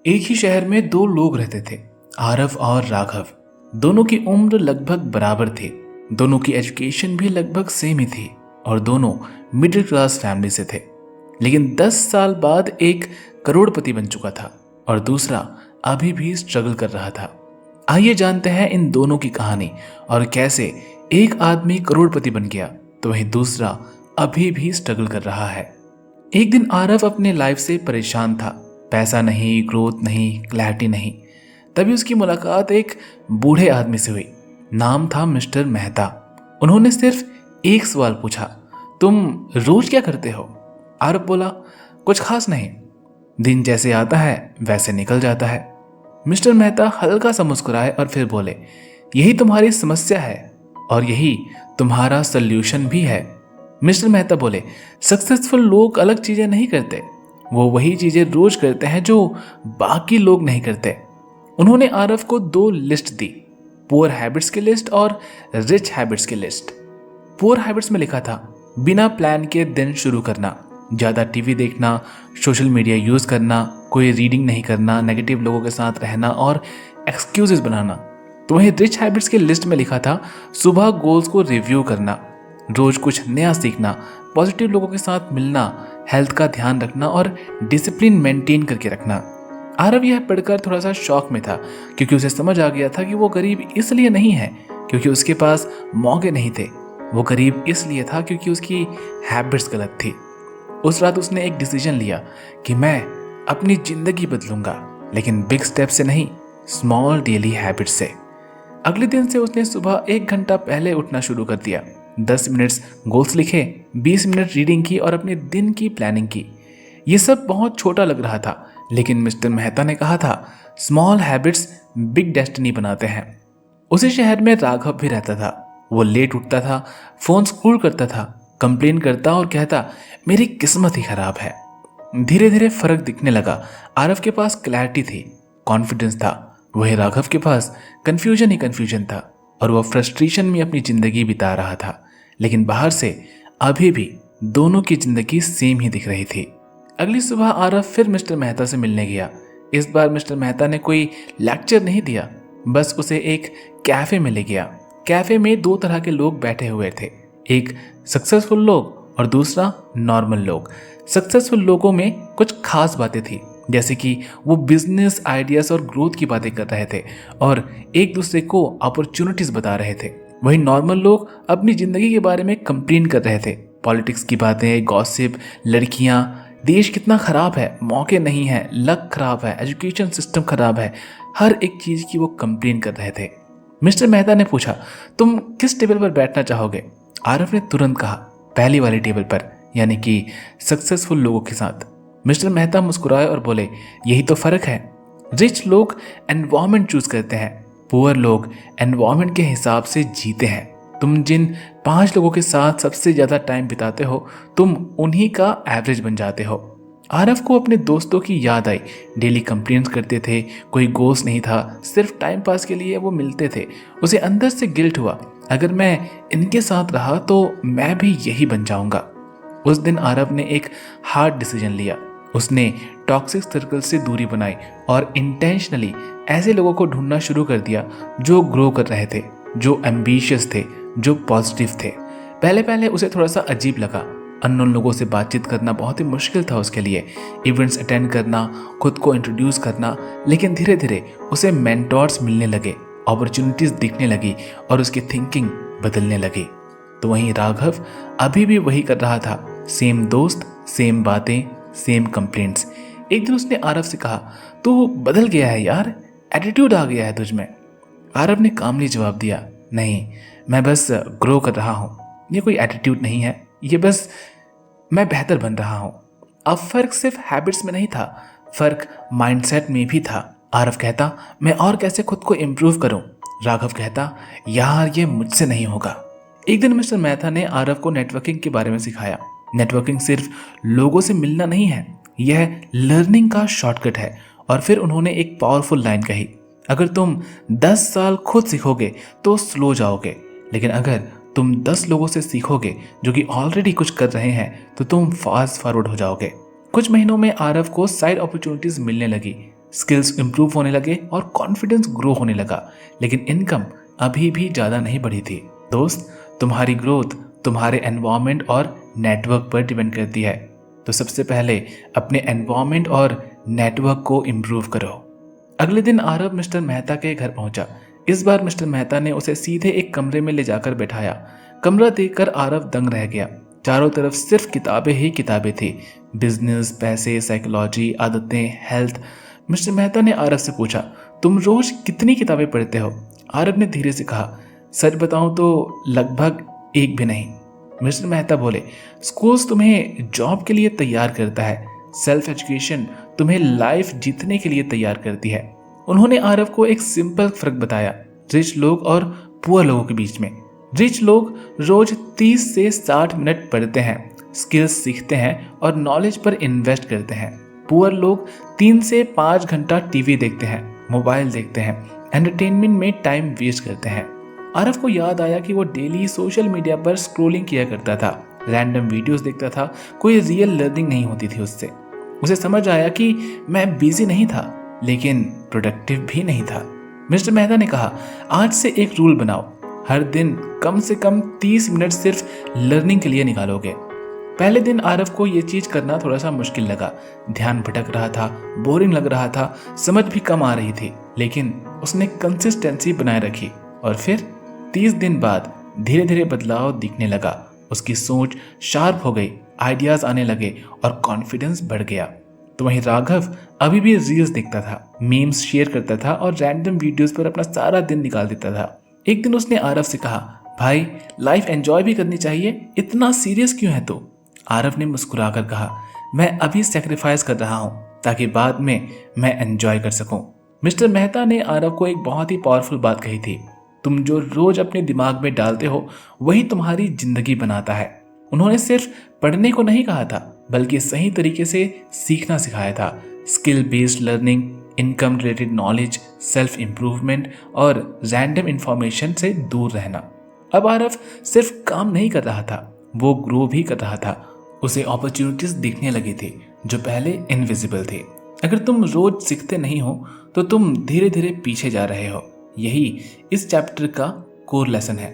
एक ही शहर में दो लोग रहते थे, आरव और राघव। दोनों की उम्र लगभग बराबर थी, दोनों की एजुकेशन भी लगभग सेम ही थी और दोनों मिडिल क्लास फैमिली से थे। लेकिन 10 साल बाद एक करोड़पति बन चुका था और दूसरा अभी भी स्ट्रगल कर रहा था। आइए जानते हैं इन दोनों की कहानी और कैसे एक आदमी करोड़पति बन गया तो वहीं दूसरा अभी भी स्ट्रगल कर रहा है। एक दिन आरव अपने लाइफ से परेशान था। पैसा नहीं, ग्रोथ नहीं, क्लैरिटी नहीं। तभी उसकी मुलाकात एक बूढ़े आदमी से हुई। नाम था मिस्टर मेहता। उन्होंने सिर्फ एक सवाल पूछा, तुम रोज क्या करते हो? आरव बोला, कुछ खास नहीं, दिन जैसे आता है वैसे निकल जाता है। मिस्टर मेहता हल्का सा मुस्कुराए और फिर बोले, यही तुम्हारी समस्या है और यही तुम्हारा सल्यूशन भी है। मिस्टर मेहता बोले, सक्सेसफुल लोग अलग चीजें नहीं करते, वो वही चीजें रोज करते हैं जो बाकी लोग नहीं करते। उन्होंने आरव को 2 लिस्ट दी, पुअर हैबिट्स की लिस्ट और रिच हैबिट्स की लिस्ट। पुअर हैबिट्स में लिखा था, बिना प्लान के दिन शुरू करना, ज़्यादा टीवी देखना, सोशल मीडिया यूज़ करना, कोई रीडिंग नहीं करना, नेगेटिव लोगों के साथ रहना और एक्सक्यूजेस बनाना। तो वहीं रिच हैबिट्स की लिस्ट में लिखा था, सुबह गोल्स को रिव्यू करना, रोज कुछ नया सीखना, पॉजिटिव लोगों के साथ मिलना, हेल्थ का ध्यान रखना और डिसिप्लिन मेंटेन करके रखना। आरव यह पढ़कर थोड़ा सा शॉक में था क्योंकि उसे समझ आ गया था कि वो गरीब इसलिए नहीं है क्योंकि उसके पास मौके नहीं थे, वो गरीब इसलिए था क्योंकि उसकी हैबिट्स गलत थी। उस रात उसने एक डिसीजन लिया कि मैं अपनी जिंदगी बदलूंगा, लेकिन बिग स्टेप से नहीं, स्मॉल डेली हैबिट से। अगले दिन से उसने सुबह 1 घंटा पहले उठना शुरू कर दिया। 10 मिनट्स गोल्स लिखे, 20 मिनट रीडिंग की और अपने दिन की प्लानिंग की। ये सब बहुत छोटा लग रहा था, लेकिन मिस्टर मेहता ने कहा था, स्मॉल हैबिट्स बिग डेस्टिनी बनाते हैं। उसी शहर में राघव भी रहता था। वो लेट उठता था, फोन स्क्रॉल करता था, कंप्लेन करता और कहता, मेरी किस्मत ही खराब है। धीरे धीरे फर्क दिखने लगा। आरव के पास क्लैरिटी थी, कॉन्फिडेंस था, वही राघव के पास कंफ्यूजन ही कंफ्यूजन था और वह फ्रस्ट्रेशन में अपनी जिंदगी बिता रहा था। लेकिन बाहर से अभी भी दोनों की जिंदगी सेम ही दिख रही थी। अगली सुबह आरव फिर मिस्टर मेहता से मिलने गया। इस बार मिस्टर मेहता ने कोई लेक्चर नहीं दिया, बस उसे एक कैफे में ले गया। कैफे में 2 तरह के लोग बैठे हुए थे, एक सक्सेसफुल लोग और दूसरा नॉर्मल लोग। सक्सेसफुल लोगों में कुछ खास बातें थी, जैसे कि वो बिजनेस आइडियाज और ग्रोथ की बातें कर रहे थे और एक दूसरे को अपॉर्चुनिटीज बता रहे थे। वहीं नॉर्मल लोग अपनी जिंदगी के बारे में कंप्लेन कर रहे थे, पॉलिटिक्स की बातें, गॉसिप, लड़कियां, देश कितना खराब है, मौके नहीं है, लक खराब है, एजुकेशन सिस्टम खराब है, हर एक चीज की वो कंप्लेन कर रहे थे। मिस्टर मेहता ने पूछा, तुम किस टेबल पर बैठना चाहोगे? आरव ने तुरंत कहा, पहली वाली टेबल पर, यानी कि सक्सेसफुल लोगों के साथ। मिस्टर मेहता मुस्कुराए और बोले, यही तो फर्क है। रिच लोग एनवायरमेंट चूज करते हैं, पुअर लोग एनवायरमेंट के हिसाब से जीते हैं। तुम जिन 5 लोगों के साथ सबसे ज्यादा टाइम बिताते हो, तुम उन्हीं का एवरेज बन जाते हो। आरव को अपने दोस्तों की याद आई, डेली कंप्लेंट्स करते थे, कोई गोल्स नहीं था, सिर्फ टाइम पास के लिए वो मिलते थे। उसे अंदर से गिल्ट हुआ, अगर मैं इनके साथ रहा तो मैं भी यही बन जाऊंगा। उस दिन आरव ने एक हार्ड डिसीजन लिया। उसने टॉक्सिक सर्कल से दूरी बनाई और इंटेंशनली ऐसे लोगों को ढूंढना शुरू कर दिया जो ग्रो कर रहे थे, जो एम्बिशियस थे, जो पॉजिटिव थे। पहले पहले उसे थोड़ा सा अजीब लगा, अननोन लोगों से बातचीत करना बहुत ही मुश्किल था उसके लिए, इवेंट्स अटेंड करना, खुद को इंट्रोड्यूस करना। लेकिन धीरे धीरे उसे मेंटोर्स मिलने लगे, अपॉर्चुनिटीज दिखने लगी और उसकी थिंकिंग बदलने लगी। तो वहीं राघव अभी भी वही कर रहा था, सेम दोस्त, सेम बातें, सेम कंप्लेंट्स। एक दिन उसने आरव से कहा, तू बदल गया है यार, एटीट्यूड आ गया है तुझ में। आरव ने कामली जवाब दिया, नहीं, मैं बस ग्रो कर रहा हूँ, ये कोई एटीट्यूड नहीं है, ये बस मैं बेहतर बन रहा हूँ। अब फर्क सिर्फ हैबिट्स में नहीं था, फर्क माइंडसेट में भी था। आरव कहता, मैं और कैसे खुद को इम्प्रूव करूँ? राघव कहता, यार ये मुझसे नहीं होगा। एक दिन मिस्टर मेहता ने आरव को नेटवर्किंग के बारे में सिखाया। नेटवर्किंग सिर्फ लोगों से मिलना नहीं है, यह लर्निंग का शॉर्टकट है। और फिर उन्होंने एक पावरफुल लाइन कही, अगर तुम 10 साल खुद सीखोगे तो स्लो जाओगे, लेकिन अगर तुम 10 लोगों से सीखोगे जो कि ऑलरेडी कुछ कर रहे हैं तो तुम फास्ट फॉरवर्ड हो जाओगे। कुछ महीनों में आरव को साइड अपॉर्चुनिटीज मिलने लगी, स्किल्स इंप्रूव होने लगे और कॉन्फिडेंस ग्रो होने लगा, लेकिन इनकम अभी भी ज़्यादा नहीं बढ़ी थी। दोस्त, तुम्हारी ग्रोथ तुम्हारे एनवायरनमेंट और नेटवर्क पर डिपेंड करती है। तो सबसे पहले अपने एनवायरनमेंट और नेटवर्क को इम्प्रूव करो। अगले दिन आरव मिस्टर मेहता के घर पहुंचा। इस बार मिस्टर मेहता ने उसे सीधे एक कमरे में ले जाकर बैठाया। कमरा देखकर आरव दंग रह गया। चारों तरफ सिर्फ किताबें ही किताबें थी, बिजनेस, पैसे, साइकोलॉजी, आदतें, हेल्थ। मिस्टर मेहता ने आरव से पूछा, तुम रोज कितनी किताबें पढ़ते हो? आरव ने धीरे से कहा, सच बताऊं तो लगभग एक भी नहीं। मिस्टर मेहता बोले, स्कूल्स तुम्हें जॉब के लिए तैयार करता है, सेल्फ एजुकेशन तुम्हें लाइफ जीतने के लिए तैयार करती है। उन्होंने आरव को एक सिंपल फर्क बताया रिच लोग और पुअर लोगों के बीच में। रिच लोग रोज 30 से 60 मिनट पढ़ते हैं, स्किल्स सीखते हैं और नॉलेज पर इन्वेस्ट करते हैं। पुअर लोग 3 से 5 घंटा टीवी देखते हैं, मोबाइल देखते हैं, एंटरटेनमेंट में टाइम वेस्ट करते हैं। आरव को याद आया कि वो डेली सोशल मीडिया पर स्क्रॉलिंग किया करता था, रैंडम वीडियोस देखता था, कोई रियल लर्निंग नहीं होती थी उससे। उसे समझ आया कि मैं बिजी नहीं था, लेकिन प्रोडक्टिव भी नहीं था। मिस्टर मेहता ने कहा, आज से एक रूल बनाओ, हर दिन कम से कम 30 मिनट सिर्फ लर्निंग के लिए निकालोगे। पहले दिन आरव को ये चीज करना थोड़ा सा मुश्किल लगा। ध्यान भटक रहा था, बोरिंग लग रहा था, समझ भी कम आ रही थी, लेकिन उसने कंसिस्टेंसी बनाए रखी और फिर 30 दिन बाद धीरे धीरे बदलाव दिखने लगा। उसकी सोच शार्प हो गई, आइडियाज आने लगे और कॉन्फिडेंस बढ़ गया। तो वहीं राघव अभी भी रील्स देखता था, मीम्स शेयर करता था और रैंडम वीडियोस पर अपना सारा दिन निकाल देता था। एक दिन उसने आरव से कहा, भाई लाइफ एंजॉय भी करनी चाहिए, इतना सीरियस क्यों है तू? आरव ने मुस्कुराकर कहा, मैं अभी सेक्रीफाइस कर रहा हूँ ताकि बाद में मैं एंजॉय कर सकूं। मिस्टर मेहता ने आरव को एक बहुत ही पावरफुल बात कही थी, तुम जो रोज अपने दिमाग में डालते हो वही तुम्हारी जिंदगी बनाता है। उन्होंने सिर्फ पढ़ने को नहीं कहा था, बल्कि सही तरीके से सीखना सिखाया था। Skill based learning, income related knowledge, self improvement और रैंडम इंफॉर्मेशन से दूर रहना। अब आरव सिर्फ काम नहीं कर रहा था, वो ग्रो भी कर रहा था। उसे अपॉर्चुनिटीज दिखने लगी थी जो पहले इनविजिबल थे। अगर तुम रोज सीखते नहीं हो तो तुम धीरे धीरे पीछे जा रहे हो। यही इस चैप्टर का कोर लेसन है।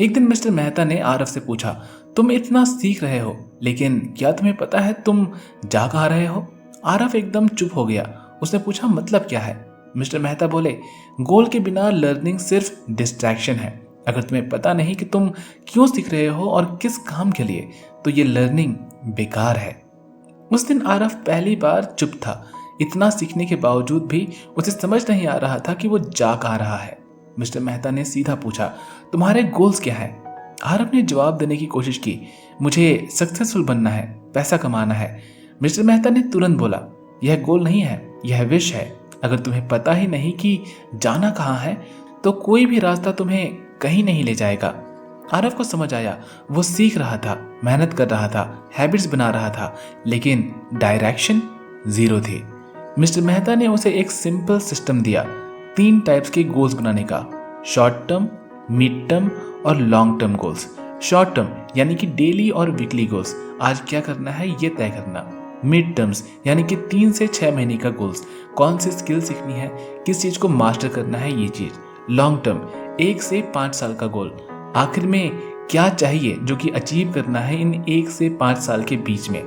एक दिन मिस्टर मेहता ने आरव से पूछा, तुम इतना सीख रहे हो, लेकिन क्या तुम्हें पता है तुम जा कहाँ रहे हो? आरव एकदम चुप हो गया। उसने पूछा, मतलब क्या है? मिस्टर मेहता बोले, गोल के बिना लर्निंग सिर्फ डिस्ट्रैक्शन है। अगर तुम्हें पता नहीं कि तुम क्यों सीख रहे हो और किस काम के लिए, तो ये लर्निंग बेकार है। उस दिन आरव पहली बार चुप था। इतना सीखने के बावजूद भी उसे समझ नहीं आ रहा था कि वो जा कहाँ रहा है। मिस्टर मेहता ने सीधा पूछा, तुम्हारे गोल्स क्या है? आरव ने जवाब देने की कोशिश की, मुझे सक्सेसफुल बनना है, पैसा कमाना है। मिस्टर मेहता ने तुरंत बोला, यह गोल नहीं है, यह विश है। अगर तुम्हें पता ही नहीं कि जाना कहाँ है, तो कोई भी रास्ता तुम्हें कहीं नहीं ले जाएगा। आरव को समझ आया, वो सीख रहा था, मेहनत कर रहा था, हैबिट्स बना रहा था, लेकिन डायरेक्शन जीरो थी। मिस्टर मेहता ने उसे एक सिंपल सिस्टम दिया, 3 टाइप्स के गोल्स बनाने का, शॉर्ट टर्म, मिड टर्म और long term goals. Short term यानी कि डेली और वीकली गोल्स, आज क्या करना है ये तय करना। मिड टर्म्स यानी कि 3 से 6 महीने का गोल्स, कौन सी स्किल सीखनी है, किस चीज को मास्टर करना है ये चीज। लॉन्ग टर्म 1 से 5 साल का गोल, आखिर में क्या चाहिए जो कि अचीव करना है इन 1 से 5 साल के बीच में।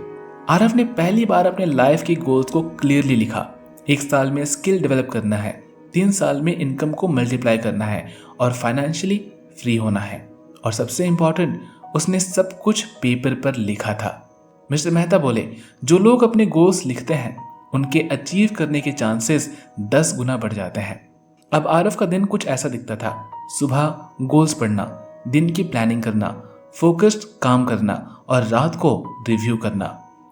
आरव ने पहली बार अपने लाइफ के गोल्स को क्लियरली लिखा। 1 साल में स्किल डेवलप करना है, 3 साल में इनकम को मल्टीप्लाई करना है और फाइनेंशियली फ्री होना है। और सबसे इंपॉर्टेंट, उसने सब कुछ पेपर पर लिखा था। मिस्टर मेहता बोले, जो लोग अपने गोल्स लिखते हैं उनके अचीव करने के चांसेस 10 गुना बढ़ जाते हैं। अब आरव का दिन कुछ ऐसा दिखता था। सुबह गोल्स पढ़ना, दिन की प्लानिंग करना, फोकस्ड काम करना और रात को रिव्यू करना।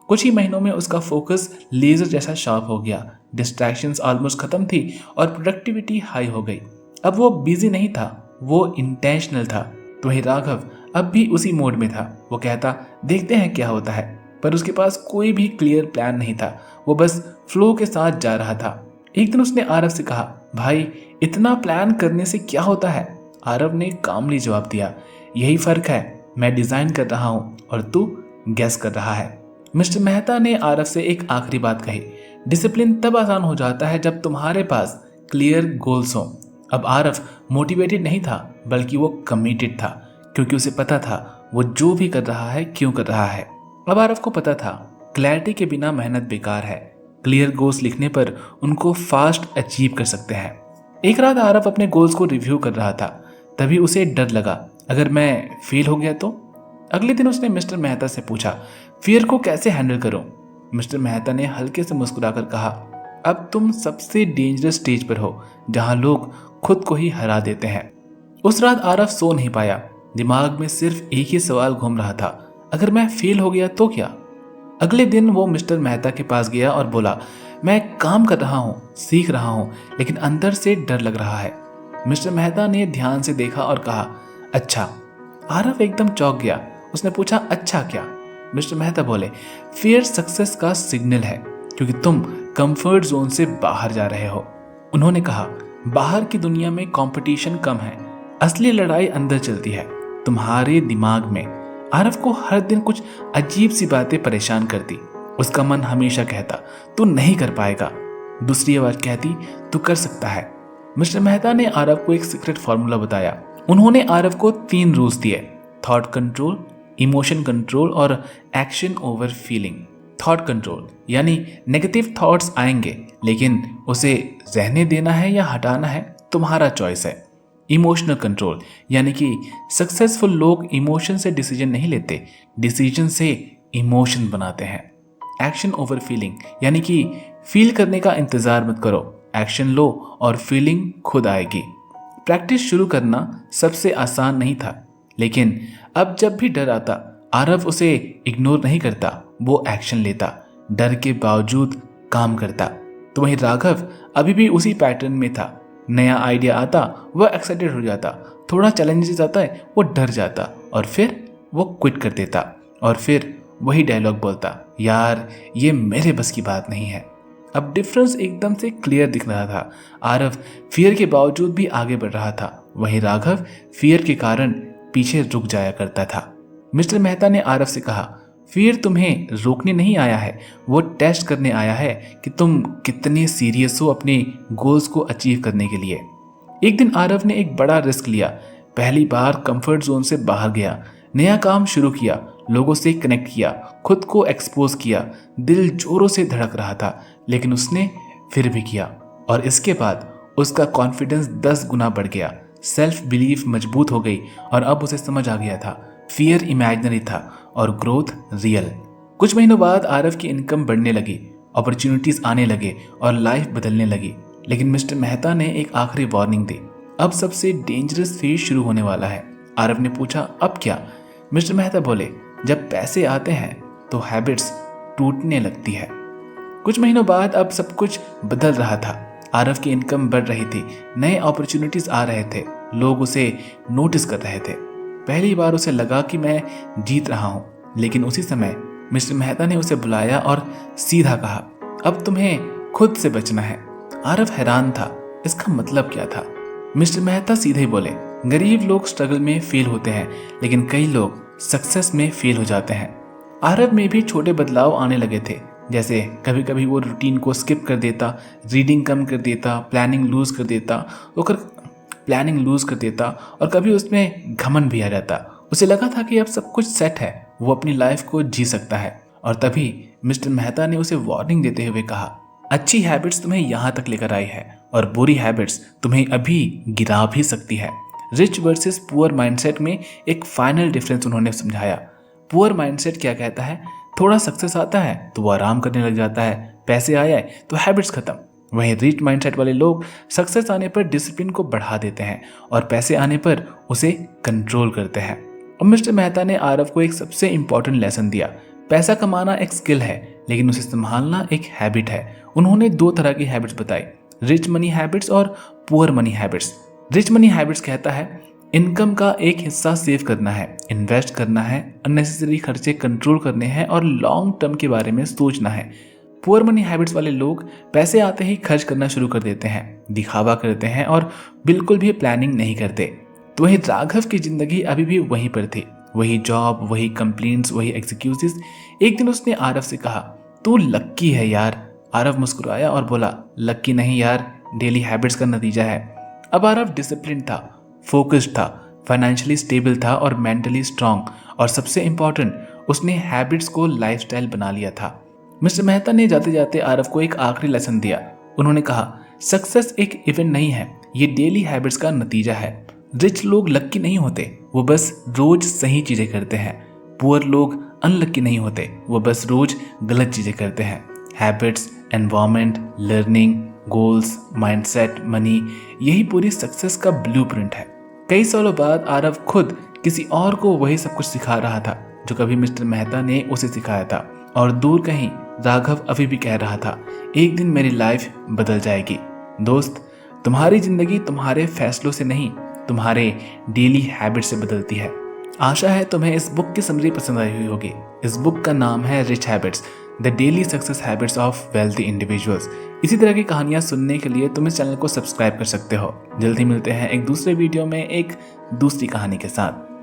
कुछ ही महीनों में उसका फोकस लेजर जैसा शार्प हो गया, डिस्ट्रैक्शंस ऑलमोस्ट खत्म थी और प्रोडक्टिविटी हाई हो गई। अब वो बिजी नहीं था, वो इंटेंशनल था। तो वही राघव अब भी उसी मोड में था। वो कहता, देखते हैं क्या होता है, पर उसके पास कोई भी क्लियर प्लान नहीं था। वो बस फ्लो के साथ जा रहा था। एक दिन उसने आरव से कहा, भाई इतना प्लान करने से क्या होता है? आरव ने कामली जवाब दिया, यही फर्क है, मैं डिजाइन कर रहा हूँ और तू गेस कर रहा है। मिस्टर मेहता ने आरव से एक आखिरी बात कही, डिसिप्लिन तब आसान हो जाता है जब तुम्हारे पास क्लियर गोल्स हो। अब आरफ मोटिवेटेड नहीं था, बल्कि वो कमिटेड था, क्योंकि उसे पता था वो जो भी कर रहा है क्यों कर रहा है। अब आरफ को पता था क्लैरिटी के बिना मेहनत बेकार है। क्लियर गोल्स लिखने पर उनको फास्ट अचीव कर सकते हैं। एक रात आरफ अपने गोल्स को रिव्यू कर रहा था, तभी उसे डर लगा, अगर मैं फेल हो गया तो। अगले दिन उसने मिस्टर मेहता से पूछा, फियर को कैसे हैंडल करूं? मिस्टर मेहता ने हल्के से मुस्कुराकर कहा, अब तुम सबसे डेंजरस स्टेज पर हो, जहां लोग खुद को ही हरा देते हैं। उस रात आरफ सो नहीं पाया। दिमाग में सिर्फ एक ही सवाल घूम रहा था, अगर मैं फेल हो गया तो क्या? अगले दिन वो मिस्टर मेहता के पास गया और बोला, मैं काम कर रहा हूँ, सीख रहा हूँ, लेकिन अंदर से डर लग रहा है। मिस्टर मेहता ने ध्यान से देखा और कहा, अच्छा। आरफ एकदम चौंक गया। उसने पूछा, अच्छा क्या? मिस्टर मेहता बोले, फियर सक्सेस का सिग्नल है, क्योंकि तुम कंफर्ट जोन से बाहर जा रहे हो। उन्होंने कहा, बाहर की दुनिया में कंपटीशन कम है, असली लड़ाई अंदर चलती है, तुम्हारे दिमाग में। आरफ को हर दिन कुछ अजीब सी बातें परेशान करती। उसका मन हमेशा कहता, तू नहीं कर पाएगा। दूसरी आवाज कहती, तू कर सकता है। मिस्टर मेहता ने आरफ को एक सीक्रेट फॉर्मूला बताया। उन्होंने आरफ को 3 रूल्स दिए, थॉट कंट्रोल, इमोशन कंट्रोल और action over feeling. Thought control यानी नेगेटिव थॉट्स आएंगे, लेकिन उसे रहने देना है या हटाना है तुम्हारा चॉइस है। इमोशनल कंट्रोल यानी कि सक्सेसफुल लोग इमोशन से डिसीजन नहीं लेते, डिसीजन से इमोशन बनाते हैं। एक्शन ओवर फीलिंग यानी कि फील करने का इंतजार मत करो, एक्शन लो और फीलिंग खुद आएगी। प्रैक्टिस शुरू करना सबसे आसान नहीं था, लेकिन अब जब भी डर आता, आरव उसे इग्नोर नहीं करता, वो एक्शन लेता, डर के बावजूद काम करता। तो वहीं राघव अभी भी उसी पैटर्न में था। नया आइडिया आता, वह एक्साइटेड हो जाता, थोड़ा चैलेंजेस आता है, वो डर जाता और फिर वो क्विट कर देता और फिर वही डायलॉग बोलता, यार ये मेरे बस की बात नहीं है। अब डिफरेंस एकदम से क्लियर दिख रहा था। आरव फियर के बावजूद भी आगे बढ़ रहा था, वहीं राघव फियर के कारण पीछे रुक जाया करता था। मिस्टर मेहता ने आरव से कहा, फियर तुम्हें रोकने नहीं आया है, वो टेस्ट करने आया है कि तुम कितने सीरियस हो अपने गोल्स को अचीव करने के लिए। एक दिन आरव ने एक बड़ा रिस्क लिया, पहली बार कंफर्ट जोन से बाहर गया, नया काम शुरू किया, लोगों से कनेक्ट किया, खुद को एक्सपोज किया। दिल जोरों से धड़क रहा था, लेकिन उसने फिर भी किया और इसके बाद उसका कॉन्फिडेंस 10 गुना बढ़ गया, सेल्फ बिलीफ मजबूत हो गई और अब उसे समझ आ गया था फियर इमेजिनरी था और ग्रोथ रियल। कुछ महीनों बाद आरव की इनकम बढ़ने लगी, अपॉर्चुनिटीज आने लगे और लाइफ बदलने लगी। लेकिन मिस्टर मेहता ने एक आखिरी वार्निंग दी, अब सबसे डेंजरस फेज शुरू होने वाला है। आरव ने पूछा, अब क्या? मिस्टर मेहता बोले, जब पैसे आते हैं तो हैबिट्स टूटने लगती है। कुछ महीनों बाद अब सब कुछ बदल रहा था। आरव की इनकम बढ़ रही थी, नए अपॉर्चुनिटीज आ रहे थे, लोग उसे नोटिस कर रहे थे। पहली बार उसे लगा कि मैं जीत रहा हूं, लेकिन उसी समय मिस्टर मेहता ने उसे बुलाया और सीधा कहा, अब तुम्हें खुद से बचना है। आरव हैरान था, इसका मतलब क्या था? मिस्टर मेहता सीधे ही बोले, गरीब लोग स्ट्रगल में फेल होते हैं, लेकिन कई लोग सक्सेस में फेल हो जाते हैं। आरव में भी छोटे बदलाव आने लगे थे, जैसे कभी कभी वो रूटीन को स्किप कर देता, रीडिंग कम कर देता, प्लानिंग लूज कर देता और कभी उसमें घमंड भी आ जाता। उसे लगा था कि अब सब कुछ सेट है, वो अपनी लाइफ को जी सकता है। और तभी मिस्टर मेहता ने उसे वार्निंग देते हुए कहा, अच्छी हैबिट्स तुम्हें यहाँ तक लेकर आई है और बुरी हैबिट्स तुम्हें अभी गिरा भी सकती है। रिच वर्सेस पुअर माइंडसेट में एक फाइनल डिफरेंस उन्होंने समझाया। पुअर माइंडसेट क्या कहता है, थोड़ा सक्सेस आता है तो वो आराम करने लग जाता है, पैसे आए तो हैबिट्स खत्म। वहीं रिच माइंडसेट वाले लोग सक्सेस आने पर डिसिप्लिन को बढ़ा देते हैं और पैसे आने पर उसे कंट्रोल करते हैं। और मिस्टर मेहता ने आरव को एक सबसे इंपॉर्टेंट लेसन दिया, पैसा कमाना एक स्किल है, लेकिन उसे संभालना एक हैबिट है। उन्होंने 2 तरह की हैबिट्स बताई, रिच मनी हैबिट्स और poor money habits. Rich money habits कहता है इनकम का एक हिस्सा सेव करना है, इन्वेस्ट करना है, अननेसेसरी खर्चे कंट्रोल करने हैं और लॉन्ग टर्म के बारे में सोचना है। पुअर मनी हैबिट्स वाले लोग पैसे आते ही खर्च करना शुरू कर देते हैं, दिखावा करते हैं और बिल्कुल भी प्लानिंग नहीं करते। तो वही राघव की जिंदगी अभी भी वहीं पर थी, वही जॉब, वही कंप्लेंट्स, वही एक्सक्यूजेस। एक दिन उसने आरव से कहा, तू लक्की है यार, आरव मुस्कुराया और बोला, लकी नहीं यार, डेली हैबिट्स का नतीजा है। अब आरव डिसिप्लिन था, फोकस्ड था, फाइनेंशियली स्टेबल था और मेंटली स्ट्रांग, और सबसे इंपॉर्टेंट, उसने हैबिट्स को लाइफस्टाइल बना लिया था। मिस्टर मेहता ने जाते जाते आरव को एक आखिरी लेसन दिया। उन्होंने कहा, सक्सेस एक इवेंट नहीं है, ये डेली हैबिट्स का नतीजा है। रिच लोग लक्की नहीं होते, वो बस रोज सही चीजें करते हैं। पुअर लोग अनलक्की नहीं होते, वो बस रोज गलत चीजें करते हैं। Habits, environment, learning, goals, mindset, money, यही पूरी सक्सेस का ब्लूप्रिंट है। कई सालों बाद आरव खुद किसी और को वही सब कुछ सिखा रहा था जो कभी मिस्टर मेहता ने उसे सिखाया था, और दूर कहीं राघव अभी भी कह रहा था, एक दिन मेरी लाइफ बदल जाएगी। दोस्त, तुम्हारी जिंदगी तुम्हारे फैसलों से नहीं, तुम्हारे डेली हैबिट से बदलती है। आशा है तुम्हें इस बुक की समरी पसंद आई हुई होगी। इस बुक का नाम है rich habits, the daily success habits of wealthy individuals. इसी तरह की कहानियां सुनने के लिए तुम इस चैनल को सब्सक्राइब कर सकते हो। जल्दी मिलते हैं एक दूसरे वीडियो में एक दूसरी कहानी के साथ।